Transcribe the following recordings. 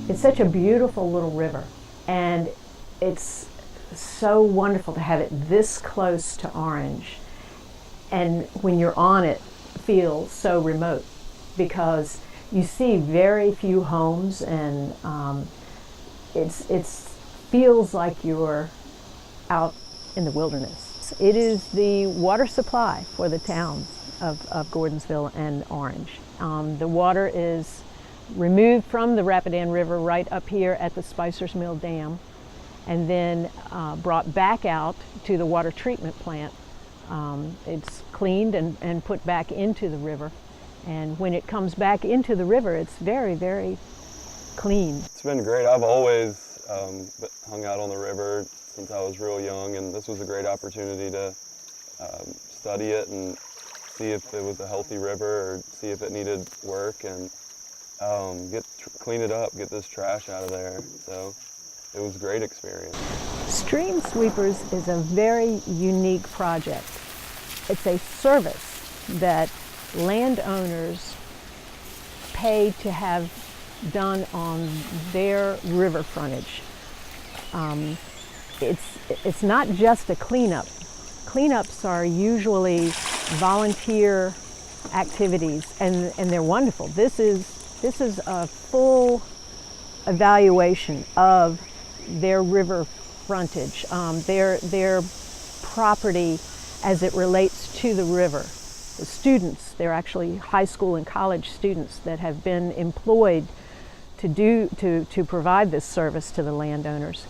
It's such a beautiful little river, and it's so wonderful to have it this close to Orange, and when you're on it, feel so remote, because you see very few homes, and it feels like you're out in the wilderness. It is the water supply for the towns of Gordonsville and Orange. The water is removed from the Rapidan River right up here at the Spicer's Mill Dam, and then brought back out to the water treatment plant. It's cleaned and put back into the river, and when it comes back into the river, it's very, very clean. It's been great. I've always hung out on the river since I was real young, and this was a great opportunity to study it and see if it was a healthy river, or see if it needed work, and clean it up, get this trash out of there. So it was a great experience. StreamSweepers is a very unique project. It's a service that landowners pay to have done on their river frontage. It's not just a cleanup. Cleanups are usually volunteer activities, and they're wonderful. This is a full evaluation of their river frontage, their property as it relates to the river. The students, they're actually high school and college students that have been employed to provide this service to the landowners.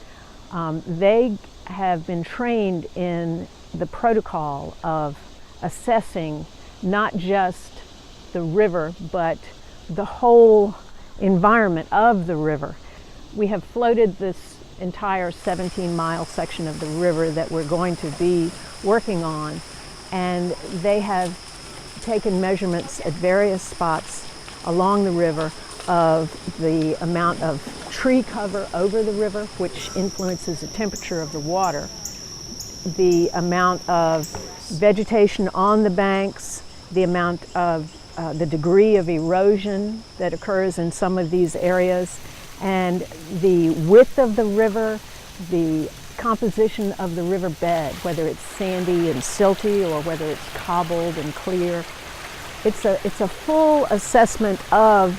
They have been trained in the protocol of assessing not just the river, but the whole environment of the river. We have floated this entire 17-mile section of the river that we're going to be working on, and they have taken measurements at various spots along the river of the amount of tree cover over the river, which influences the temperature of the water, the amount of vegetation on the banks, the amount of the degree of erosion that occurs in some of these areas, and the width of the river, the composition of the river bed, whether it's sandy and silty or whether it's cobbled and clear. It's a full assessment of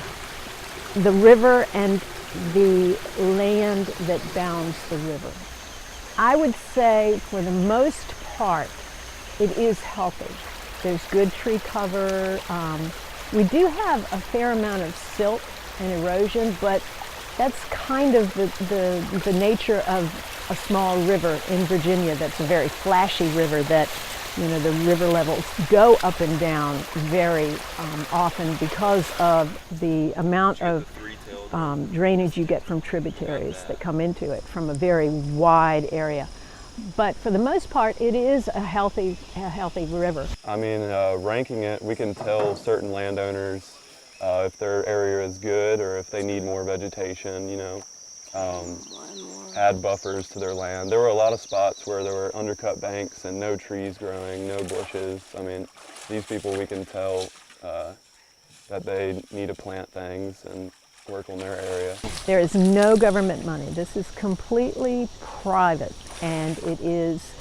the river and the land that bounds the river. I would say for the most part it is healthy. There's good tree cover. We do have a fair amount of silt and erosion, but that's kind of the nature of a small river in Virginia. That's a very flashy river that, you know, the river levels go up and down very often because of the amount of drainage you get from tributaries that come into it from a very wide area. But for the most part, it is a healthy river. I mean, ranking it, we can tell certain landowners if their area is good or if they need more vegetation, you know, add buffers to their land. There were a lot of spots where there were undercut banks and no trees growing, no bushes. I mean, these people, we can tell that they need to plant things and work on their area. There is no government money. This is completely private, and it is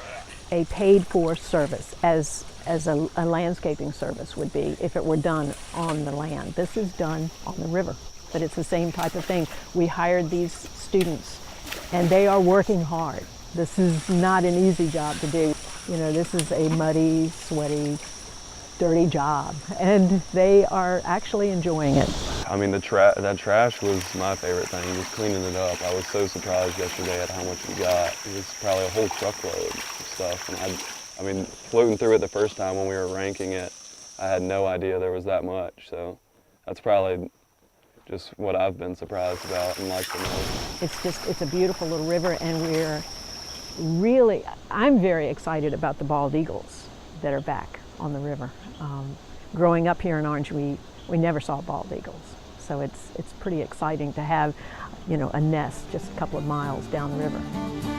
a paid-for service, as a landscaping service would be if it were done on the land. This is done on the river, but it's the same type of thing. We hired these students, and they are working hard. This is not an easy job to do. You know, this is a muddy, sweaty, dirty job, and they are actually enjoying it. I mean, that trash was my favorite thing, just cleaning it up. I was so surprised yesterday at how much we got. It was probably a whole truckload of stuff, and I mean, floating through it the first time when we were ranking it, I had no idea there was that much, so that's probably just what I've been surprised about and liked the most. It's a beautiful little river, and I'm very excited about the bald eagles that are back on the river. Growing up here in Orange, we never saw bald eagles, so it's pretty exciting to have, you know, a nest just a couple of miles down the river.